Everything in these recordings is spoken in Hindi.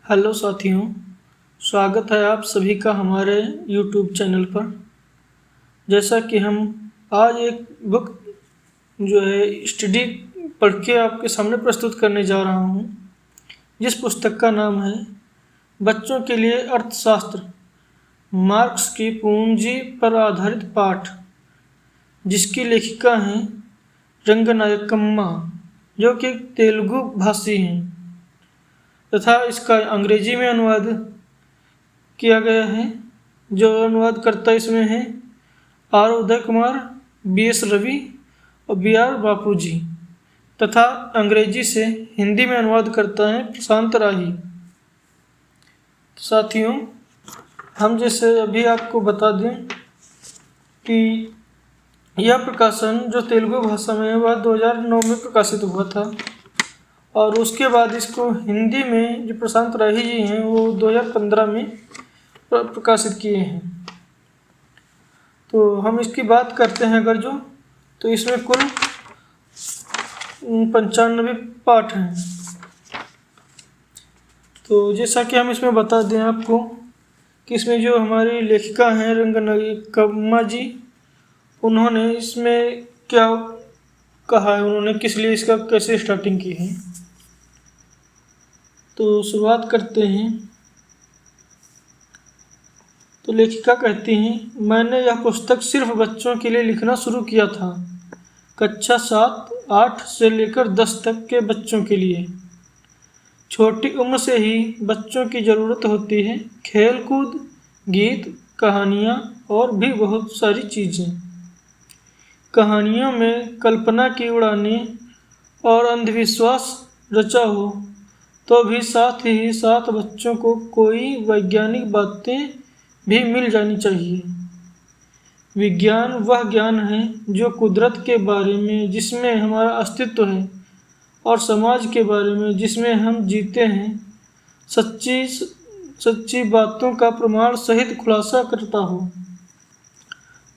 हेलो साथियों, स्वागत है आप सभी का हमारे यूट्यूब चैनल पर। जैसा कि हम आज एक बुक जो है स्टडी पढ़ के आपके सामने प्रस्तुत करने जा रहा हूँ, जिस पुस्तक का नाम है बच्चों के लिए अर्थशास्त्र, मार्क्स की पूंजी पर आधारित पाठ, जिसकी लेखिका हैं रंगनायकम्मा, जो कि तेलुगु भाषी हैं, तथा इसका अंग्रेजी में अनुवाद किया गया है। जो अनुवादकर्ता इसमें हैं आर उदय कुमार, बी.एस. रवि और बी.आर. बापूजी, तथा अंग्रेजी से हिंदी में अनुवाद करता है प्रशांत राही। साथियों, हम जैसे अभी आपको बता दें कि यह प्रकाशन जो तेलुगु भाषा में है वह 2009 में प्रकाशित हुआ था, और उसके बाद इसको हिंदी में जो प्रशांत राही जी हैं वो 2015 में प्रकाशित किए हैं। तो हम इसकी बात करते हैं अगर तो इसमें कुल 95 पाठ हैं। तो जैसा कि हम इसमें बता दें आपको कि इसमें जो हमारी लेखिका हैं रंगनायकम्मा जी, उन्होंने इसमें क्या कहा है, उन्होंने किस लिए इसका कैसे स्टार्टिंग की है। तो शुरुआत करते हैं। तो लेखिका कहती हैं, मैंने यह पुस्तक सिर्फ बच्चों के लिए लिखना शुरू किया था, कक्षा 7, 8 से लेकर 10 तक के बच्चों के लिए। छोटी उम्र से ही बच्चों की ज़रूरत होती है खेल कूद, गीत, कहानियाँ और भी बहुत सारी चीज़ें। कहानियों में कल्पना की उड़ानें और अंधविश्वास रचा हो, तो भी साथ ही साथ बच्चों को कोई वैज्ञानिक बातें भी मिल जानी चाहिए। विज्ञान वह ज्ञान है जो कुदरत के बारे में जिसमें हमारा अस्तित्व है, और समाज के बारे में जिसमें हम जीते हैं, सच्ची बातों का प्रमाण सहित खुलासा करता हो।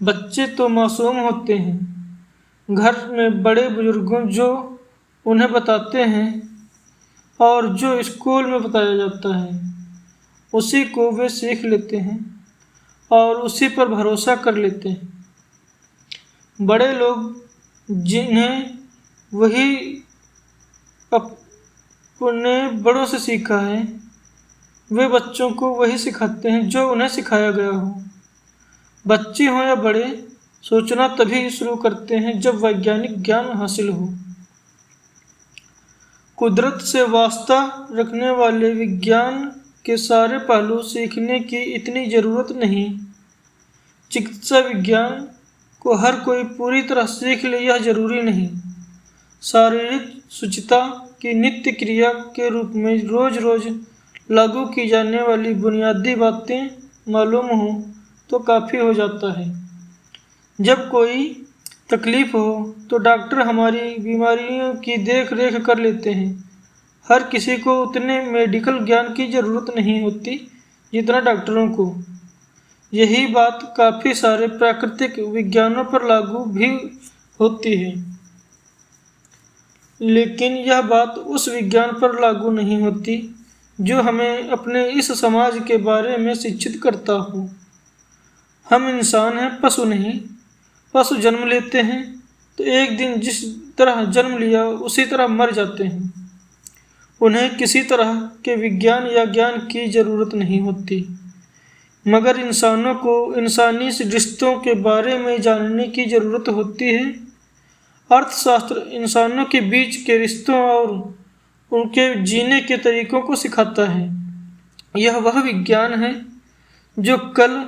बच्चे तो मासूम होते हैं, घर में बड़े बुजुर्गों जो उन्हें बताते हैं और जो स्कूल में बताया जाता है, उसी को वे सीख लेते हैं और उसी पर भरोसा कर लेते हैं। बड़े लोग जिन्हें वही अपने बड़ों से सीखा है, वे बच्चों को वही सिखाते हैं जो उन्हें सिखाया गया हो। बच्चे हों या बड़े, सोचना तभी शुरू करते हैं जब वैज्ञानिक ज्ञान हासिल हो। कुदरत से वास्ता रखने वाले विज्ञान के सारे पहलू सीखने की इतनी ज़रूरत नहीं। चिकित्सा विज्ञान को हर कोई पूरी तरह सीख ले, यह जरूरी नहीं। शारीरिक शुचिता की नित्य क्रिया के रूप में रोज रोज लागू की जाने वाली बुनियादी बातें मालूम हो तो काफ़ी हो जाता है। जब कोई तकलीफ हो तो डॉक्टर हमारी बीमारियों की देख रेख कर लेते हैं। हर किसी को उतने मेडिकल ज्ञान की ज़रूरत नहीं होती जितना डॉक्टरों को। यही बात काफ़ी सारे प्राकृतिक विज्ञानों पर लागू भी होती है, लेकिन यह बात उस विज्ञान पर लागू नहीं होती जो हमें अपने इस समाज के बारे में शिक्षित करता हो। हम इंसान हैं, पशु नहीं। पशु जन्म लेते हैं तो एक दिन जिस तरह जन्म लिया उसी तरह मर जाते हैं। उन्हें किसी तरह के विज्ञान या ज्ञान की ज़रूरत नहीं होती। मगर इंसानों को इंसानी रिश्तों के बारे में जानने की ज़रूरत होती है। अर्थशास्त्र इंसानों के बीच के रिश्तों और उनके जीने के तरीक़ों को सिखाता है। यह वह विज्ञान है जो कल,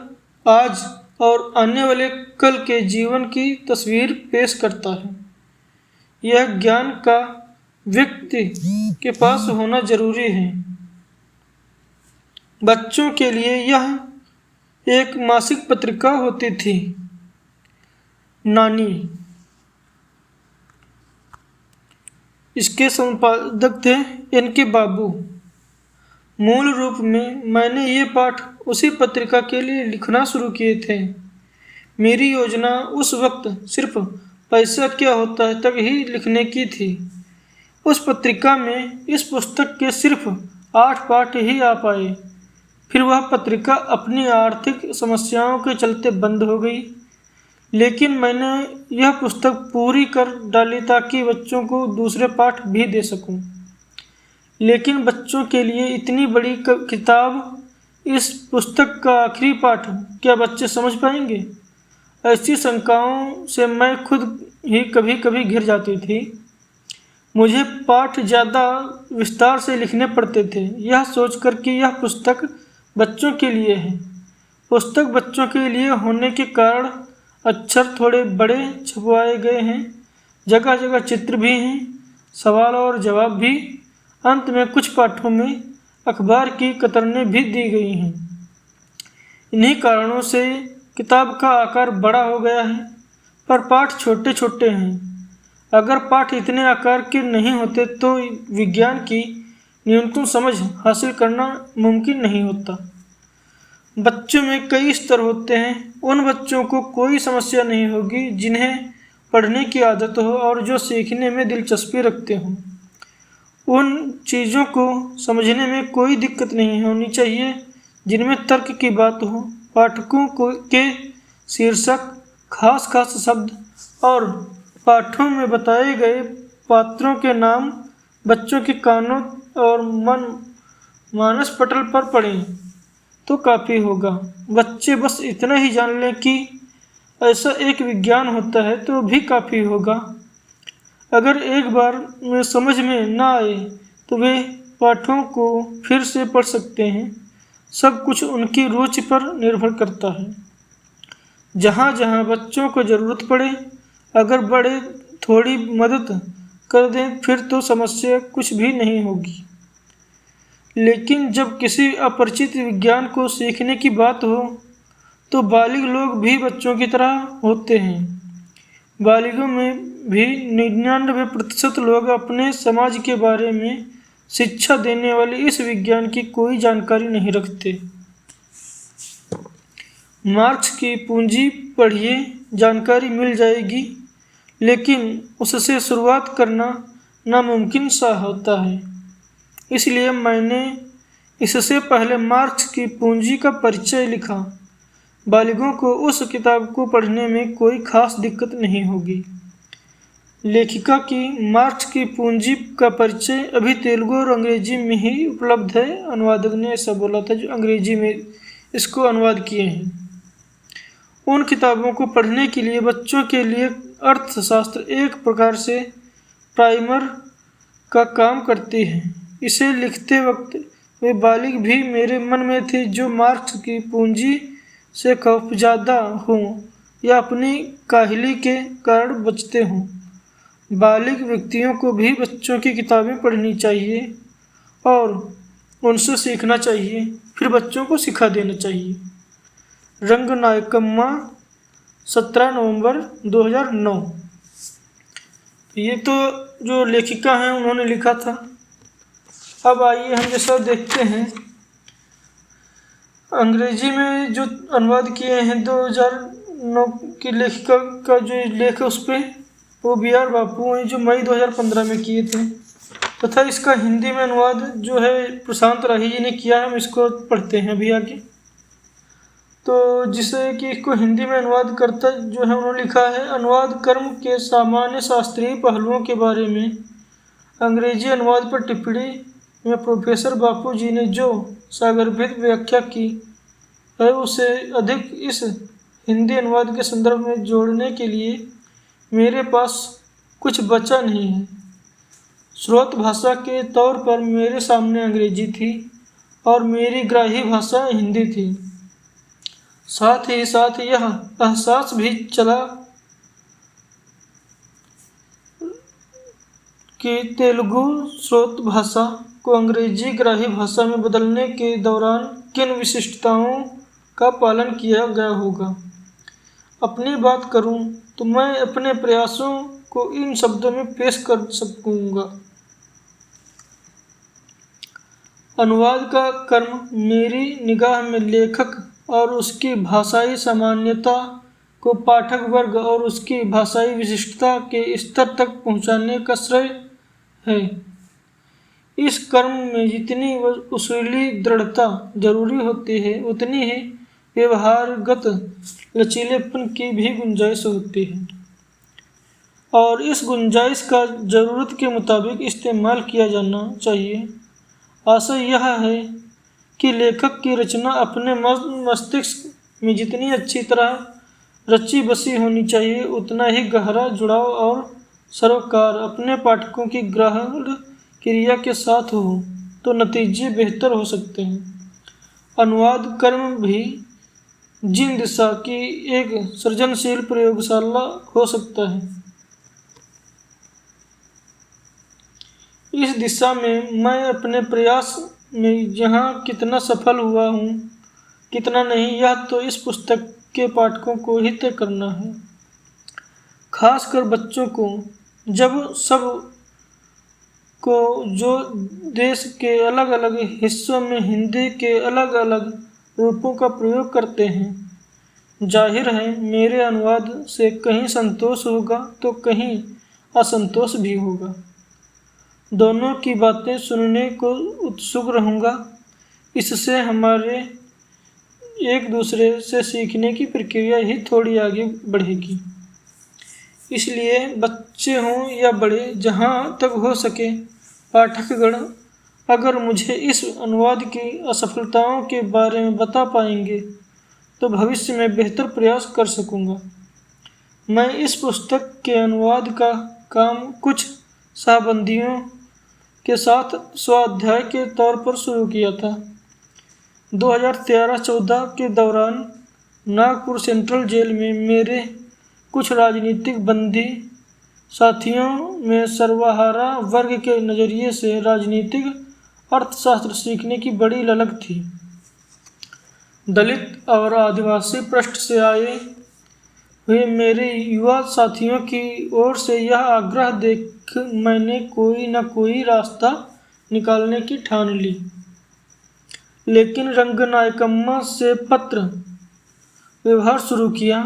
आज और आने वाले कल के जीवन की तस्वीर पेश करता है। यह ज्ञान का व्यक्ति के पास होना जरूरी है। बच्चों के लिए यह एक मासिक पत्रिका होती थी, नानी। इसके संपादक थे इनके बाबू। मूल रूप में मैंने ये पाठ उसी पत्रिका के लिए लिखना शुरू किए थे। मेरी योजना उस वक्त सिर्फ पैसा क्या होता है तक ही लिखने की थी। उस पत्रिका में इस पुस्तक के सिर्फ 8 पाठ ही आ पाए। फिर वह पत्रिका अपनी आर्थिक समस्याओं के चलते बंद हो गई। लेकिन मैंने यह पुस्तक पूरी कर डाली ताकि बच्चों को दूसरे पाठ भी दे सकूं। लेकिन बच्चों के लिए इतनी बड़ी किताब, इस पुस्तक का आखिरी पाठ क्या बच्चे समझ पाएंगे? ऐसी शंकाओं से मैं खुद ही कभी कभी घिर जाती थी। मुझे पाठ ज़्यादा विस्तार से लिखने पड़ते थे, यह सोचकर कि यह पुस्तक बच्चों के लिए है। पुस्तक बच्चों के लिए होने के कारण अक्षर थोड़े बड़े छपवाए गए हैं, जगह जगह चित्र भी हैं, सवाल और जवाब भी। अंत में कुछ पाठों में अखबार की कतरनें भी दी गई हैं। इन्हीं कारणों से किताब का आकार बड़ा हो गया है, पर पाठ छोटे छोटे हैं। अगर पाठ इतने आकार के नहीं होते तो विज्ञान की न्यूनतम समझ हासिल करना मुमकिन नहीं होता। बच्चों में कई स्तर होते हैं। उन बच्चों को कोई समस्या नहीं होगी जिन्हें पढ़ने की आदत हो और जो सीखने में दिलचस्पी रखते हों। उन चीज़ों को समझने में कोई दिक्कत नहीं होनी चाहिए जिनमें तर्क की बात हो। पाठकों के शीर्षक, खास खास शब्द और पाठों में बताए गए पात्रों के नाम बच्चों के कानों और मानस पटल पर पढ़ें तो काफ़ी होगा। बच्चे बस इतना ही जान लें कि ऐसा एक विज्ञान होता है तो भी काफ़ी होगा। अगर एक बार में समझ में ना आए तो वे पाठों को फिर से पढ़ सकते हैं। सब कुछ उनकी रुचि पर निर्भर करता है। जहाँ जहाँ बच्चों को ज़रूरत पड़े, अगर बड़े थोड़ी मदद कर दें फिर तो समस्या कुछ भी नहीं होगी। लेकिन जब किसी अपरिचित विज्ञान को सीखने की बात हो तो बालिग लोग भी बच्चों की तरह होते हैं। बालिगों में भी 99% लोग अपने समाज के बारे में शिक्षा देने वाले इस विज्ञान की कोई जानकारी नहीं रखते। मार्क्स की पूंजी पढ़िए, जानकारी मिल जाएगी, लेकिन उससे शुरुआत करना नामुमकिन सा होता है। इसलिए मैंने इससे पहले मार्क्स की पूंजी का परिचय लिखा। बालिगों को उस किताब को पढ़ने में कोई खास दिक्कत नहीं होगी। लेखिका की मार्क्स की पूंजी का परिचय अभी तेलुगु और अंग्रेजी में ही उपलब्ध है। अनुवादक ने ऐसा बोला था जो अंग्रेजी में इसको अनुवाद किए हैं। उन किताबों को पढ़ने के लिए बच्चों के लिए अर्थशास्त्र एक प्रकार से प्राइमर का काम करती है। इसे लिखते वक्त वे बालिग भी मेरे मन में थे जो मार्क्स की पूंजी से खौफजदा हों या अपनी काहली के कारण बचते हों। बालिग व्यक्तियों को भी बच्चों की किताबें पढ़नी चाहिए और उनसे सीखना चाहिए, फिर बच्चों को सिखा देना चाहिए। रंगनायकम्मा, 17 नवंबर 2009। ये तो जो लेखिका हैं उन्होंने लिखा था। अब आइए हम जैसा देखते हैं अंग्रेजी में जो अनुवाद किए हैं 2009 की लेखिका का जो लेख है उस पर वो BR बापू हैं जो मई 2015 में किए थे, तथा इसका हिंदी में अनुवाद जो है प्रशांत राही जी ने किया है। हम इसको पढ़ते हैं अभी आगे। तो जिसे कि इसको हिंदी में अनुवाद करता जो है उन्होंने लिखा है, अनुवाद कर्म के सामान्य शास्त्रीय पहलुओं के बारे में अंग्रेजी अनुवाद पर टिप्पणी में प्रोफेसर बापू जी ने जो सागरभित व्याख्या की है उसे अधिक इस हिंदी अनुवाद के संदर्भ में जोड़ने के लिए मेरे पास कुछ बचा नहीं है। स्रोत भाषा के तौर पर मेरे सामने अंग्रेजी थी और मेरी ग्राही भाषा हिंदी थी। साथ ही साथ यह एहसास भी चला कि तेलुगु स्रोत भाषा को अंग्रेजी ग्राही भाषा में बदलने के दौरान किन विशिष्टताओं का पालन किया गया होगा। अपनी बात करूं तो मैं अपने प्रयासों को इन शब्दों में पेश कर सकूंगा। अनुवाद का कर्म मेरी निगाह में लेखक और उसकी भाषाई सामान्यता को पाठक वर्ग और उसकी भाषाई विशिष्टता के स्तर तक पहुंचाने का श्रेय है। इस कर्म में जितनी उसूली दृढ़ता जरूरी होती है उतनी ही व्यवहारगत लचीलेपन की भी गुंजाइश होती है, और इस गुंजाइश का ज़रूरत के मुताबिक इस्तेमाल किया जाना चाहिए। आशय यह है कि लेखक की रचना अपने मस्तिष्क में जितनी अच्छी तरह रची बसी होनी चाहिए उतना ही गहरा जुड़ाव और सरोकार अपने पाठकों की ग्रहण क्रिया के साथ हो तो नतीजे बेहतर हो सकते हैं। अनुवाद कर्म भी जिन दिशा की एक सृजनशील प्रयोगशाला हो सकता है, इस दिशा में मैं अपने प्रयास में यहाँ कितना सफल हुआ हूँ कितना नहीं, यह तो इस पुस्तक के पाठकों को ही तय करना है। खासकर बच्चों को, जब सब को जो देश के अलग अलग हिस्सों में हिंदी के अलग अलग रूपों का प्रयोग करते हैं। जाहिर है मेरे अनुवाद से कहीं संतोष होगा तो कहीं असंतोष भी होगा। दोनों की बातें सुनने को उत्सुक रहूँगा। इससे हमारे एक दूसरे से सीखने की प्रक्रिया ही थोड़ी आगे बढ़ेगी। इसलिए बच्चे हों या बड़े, जहाँ तक हो सके पाठकगण अगर मुझे इस अनुवाद की असफलताओं के बारे में बता पाएंगे तो भविष्य में बेहतर प्रयास कर सकूँगा। मैं इस पुस्तक के अनुवाद का काम कुछ सहबंदियों के साथ स्वाध्याय के तौर पर शुरू किया था। 2013-14 के दौरान नागपुर सेंट्रल जेल में मेरे कुछ राजनीतिक बंदी साथियों में सर्वहारा वर्ग के नज़रिए से राजनीतिक अर्थशास्त्र सीखने की बड़ी ललक थी। दलित और आदिवासी पृष्ठ से आए हुए मेरे युवा साथियों की ओर से यह आग्रह देख मैंने कोई न कोई रास्ता निकालने की ठान ली। लेकिन रंगनायकम्मा से पत्र व्यवहार शुरू किया,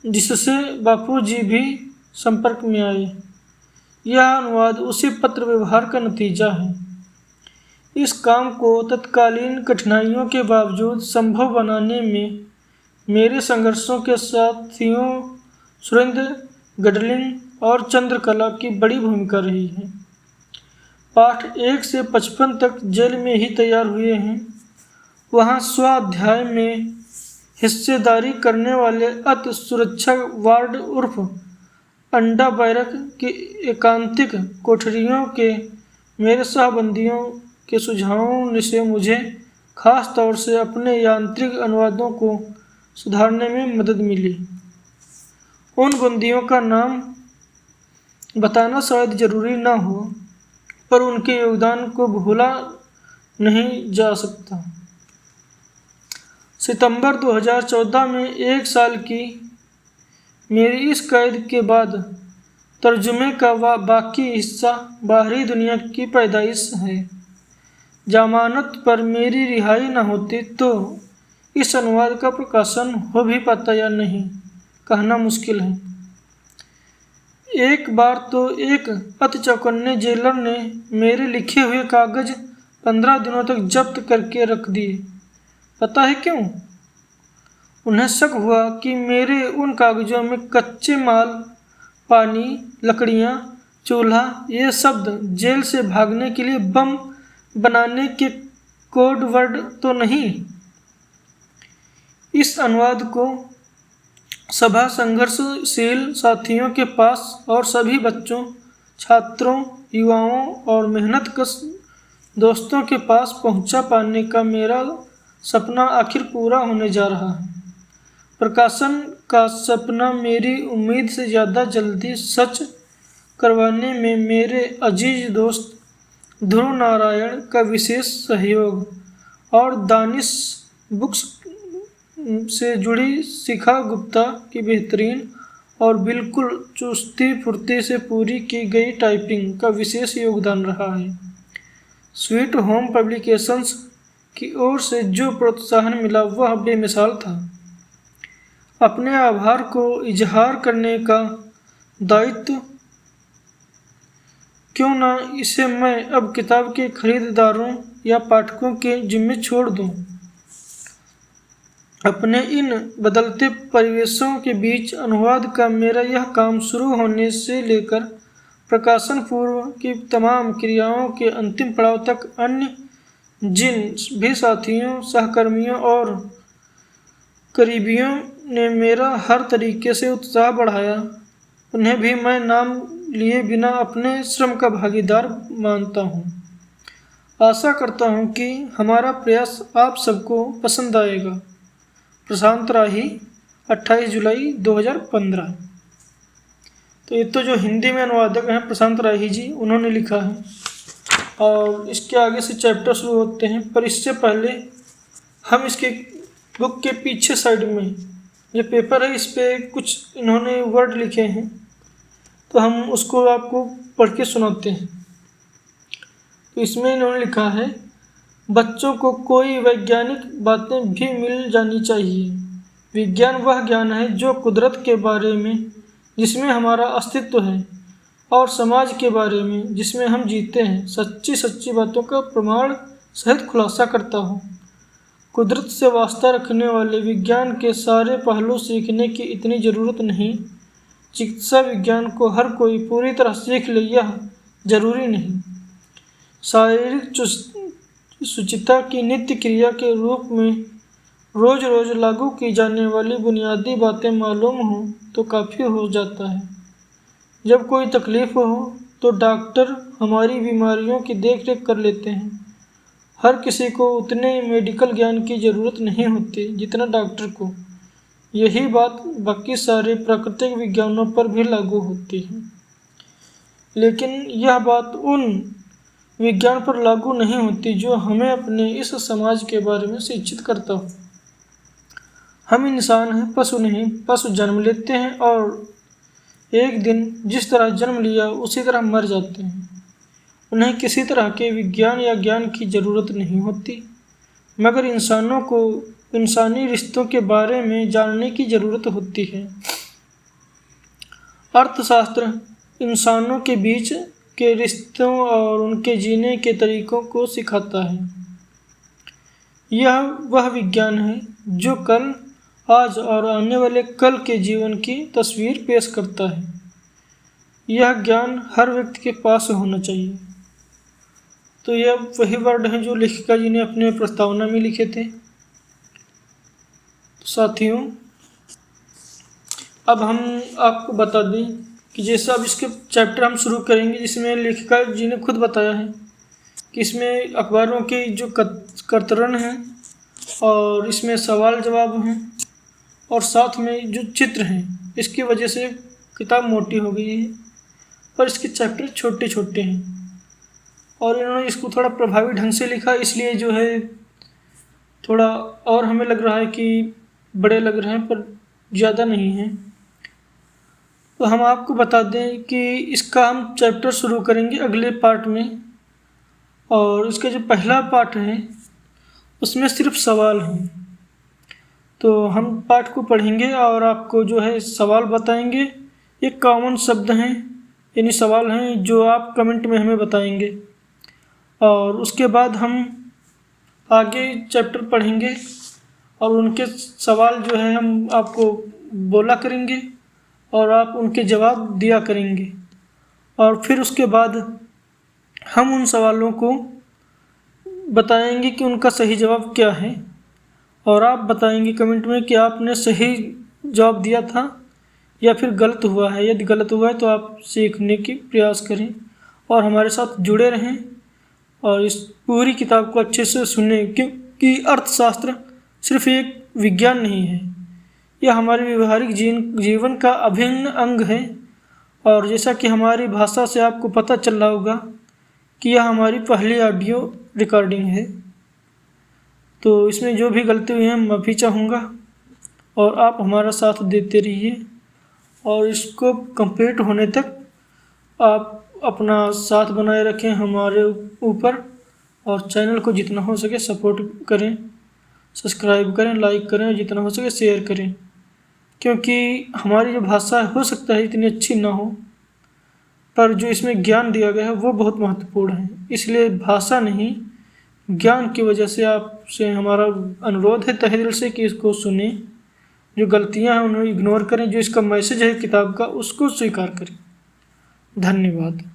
जिससे बापूजी भी संपर्क में आए। यह अनुवाद उसी पत्र व्यवहार का नतीजा है। इस काम को तत्कालीन कठिनाइयों के बावजूद संभव बनाने में मेरे संघर्षों के साथियों सुरेंद्र गडलिंग और चंद्रकला की बड़ी भूमिका रही है। पाठ 1 से 55 तक जेल में ही तैयार हुए हैं। वहाँ स्वाध्याय में हिस्सेदारी करने वाले अति सुरक्षा वार्ड उर्फ अंडा बैरक की एकांतिक कोठरियों के मेरे सहबंदियों के सुझावों से मुझे खास तौर से अपने यांत्रिक अनुवादों को सुधारने में मदद मिली। उन बंदियों का नाम बताना शायद जरूरी न हो, पर उनके योगदान को भूला नहीं जा सकता। सितंबर 2014 में 1 साल की मेरी इस कैद के बाद तर्जुमे का बाकी हिस्सा बाहरी दुनिया की पैदाइश है। जमानत पर मेरी रिहाई न होती तो इस अनुवाद का प्रकाशन हो भी पाता या नहीं, कहना मुश्किल है। एक बार तो एक अति चौकन्ने जेलर ने मेरे लिखे हुए कागज 15 दिनों तक जब्त करके रख दिए। पता है क्यों? उन्हें शक हुआ कि मेरे उन कागजों में कच्चे माल, पानी, लकड़ियाँ, चूल्हा ये शब्द जेल से भागने के लिए बम बनाने के कोड वर्ड तो नहीं। इस अनुवाद को सभा संघर्षशील साथियों के पास और सभी बच्चों, छात्रों, युवाओं और मेहनतकश दोस्तों के पास पहुंचा पाने का मेरा सपना आखिर पूरा होने जा रहा है। प्रकाशन का सपना मेरी उम्मीद से ज़्यादा जल्दी सच करवाने में मेरे अजीज दोस्त ध्रुव नारायण का विशेष सहयोग और दानिश बुक्स से जुड़ी शिखा गुप्ता की बेहतरीन और बिल्कुल चुस्ती फुर्ती से पूरी की गई टाइपिंग का विशेष योगदान रहा है। स्वीट होम पब्लिकेशंस की ओर से जो प्रोत्साहन मिला वह बेमिसाल था। अपने आभार को इजहार करने का दायित्व क्यों ना इसे मैं अब किताब के खरीदारों या पाठकों के जिम्मे छोड़ दूं। अपने इन बदलते परिवेशों के बीच अनुवाद का मेरा यह काम शुरू होने से लेकर प्रकाशन पूर्व की तमाम क्रियाओं के अंतिम पड़ाव तक अन्य जिन भी साथियों, सहकर्मियों और करीबियों ने मेरा हर तरीके से उत्साह बढ़ाया, उन्हें भी मैं नाम लिए बिना अपने श्रम का भागीदार मानता हूँ। आशा करता हूँ कि हमारा प्रयास आप सबको पसंद आएगा। प्रशांत राही, 28 जुलाई 2015। तो ये तो जो हिंदी में अनुवादक हैं प्रशांत राही जी, उन्होंने लिखा है। और इसके आगे से चैप्टर शुरू होते हैं, पर इससे पहले हम इसके बुक के पीछे साइड में ये पेपर है, इस पर कुछ इन्होंने वर्ड लिखे हैं, तो हम उसको आपको पढ़ के सुनाते हैं। तो इसमें इन्होंने लिखा है, बच्चों को कोई वैज्ञानिक बातें भी मिल जानी चाहिए। विज्ञान वह ज्ञान है जो कुदरत के बारे में जिसमें हमारा अस्तित्व है और समाज के बारे में जिसमें हम जीते हैं सच्ची सच्ची बातों का प्रमाण सहित खुलासा करता हो। कुदरत से वास्ता रखने वाले विज्ञान के सारे पहलू सीखने की इतनी ज़रूरत नहीं। चिकित्सा विज्ञान को हर कोई पूरी तरह सीख ले, यह जरूरी नहीं। शारीरिक सुचिता की नित्य क्रिया के रूप में रोज रोज लागू की जाने वाली बुनियादी बातें मालूम हो तो काफ़ी हो जाता है। जब कोई तकलीफ हो तो डॉक्टर हमारी बीमारियों की देख रेख कर लेते हैं। हर किसी को उतने मेडिकल ज्ञान की ज़रूरत नहीं होती जितना डॉक्टर को। यही बात बाकी सारे प्राकृतिक विज्ञानों पर भी लागू होती है, लेकिन यह बात उन विज्ञान पर लागू नहीं होती जो हमें अपने इस समाज के बारे में शिक्षित करता हो। हम इंसान हैं, पशु नहीं। पशु जन्म लेते हैं और एक दिन जिस तरह जन्म लिया उसी तरह मर जाते हैं। उन्हें किसी तरह के विज्ञान या ज्ञान की ज़रूरत नहीं होती, मगर इंसानों को इंसानी रिश्तों के बारे में जानने की ज़रूरत होती है। अर्थशास्त्र इंसानों के बीच के रिश्तों और उनके जीने के तरीकों को सिखाता है। यह वह विज्ञान है जो कल, आज और आने वाले कल के जीवन की तस्वीर पेश करता है। यह ज्ञान हर व्यक्ति के पास होना चाहिए। तो यह वही वर्ड हैं जो लेखिका जी ने अपने प्रस्तावना में लिखे थे। तो साथियों, अब हम आपको बता दें कि जैसे अब इसके चैप्टर हम शुरू करेंगे, जिसमें लेखिका जी ने खुद बताया है कि इसमें अखबारों की जो कतरन हैं और इसमें सवाल जवाब हैं और साथ में जो चित्र हैं, इसकी वजह से किताब मोटी हो गई है, पर इसके चैप्टर छोटे छोटे हैं और इन्होंने इसको थोड़ा प्रभावी ढंग से लिखा, इसलिए जो है थोड़ा और हमें लग रहा है कि बड़े लग रहे हैं, पर ज़्यादा नहीं हैं। तो हम आपको बता दें कि इसका हम चैप्टर शुरू करेंगे अगले पार्ट में, और इसका जो पहला पार्ट है उसमें सिर्फ सवाल हैं। तो हम पाठ को पढ़ेंगे और आपको जो है सवाल बताएंगे। ये कॉमन शब्द हैं, यानी सवाल हैं जो आप कमेंट में हमें बताएंगे, और उसके बाद हम आगे चैप्टर पढ़ेंगे और उनके सवाल जो है हम आपको बोला करेंगे और आप उनके जवाब दिया करेंगे, और फिर उसके बाद हम उन सवालों को बताएंगे कि उनका सही जवाब क्या है, और आप बताएंगे कमेंट में कि आपने सही जवाब दिया था या फिर गलत हुआ है। यदि गलत हुआ है तो आप सीखने की प्रयास करें और हमारे साथ जुड़े रहें और इस पूरी किताब को अच्छे से सुनें, क्योंकि अर्थशास्त्र सिर्फ एक विज्ञान नहीं है, यह हमारे व्यवहारिक जीवन का अभिन्न अंग है। और जैसा कि हमारी भाषा से आपको पता चल रहा होगा कि यह हमारी पहली ऑडियो रिकॉर्डिंग है, तो इसमें जो भी गलती हुई है माफ़ी चाहूँगा, और आप हमारा साथ देते रहिए और इसको कंप्लीट होने तक आप अपना साथ बनाए रखें हमारे ऊपर, और चैनल को जितना हो सके सपोर्ट करें, सब्सक्राइब करें, लाइक करें और जितना हो सके शेयर करें, क्योंकि हमारी जो भाषा हो सकता है इतनी अच्छी ना हो, पर जो इसमें ज्ञान दिया गया है वो बहुत महत्वपूर्ण है। इसलिए भाषा नहीं, ज्ञान की वजह से आपसे हमारा अनुरोध है तहे दिल से कि इसको सुने। जो गलतियां हैं उन्हें इग्नोर करें, जो इसका मैसेज है किताब का उसको स्वीकार करें। धन्यवाद।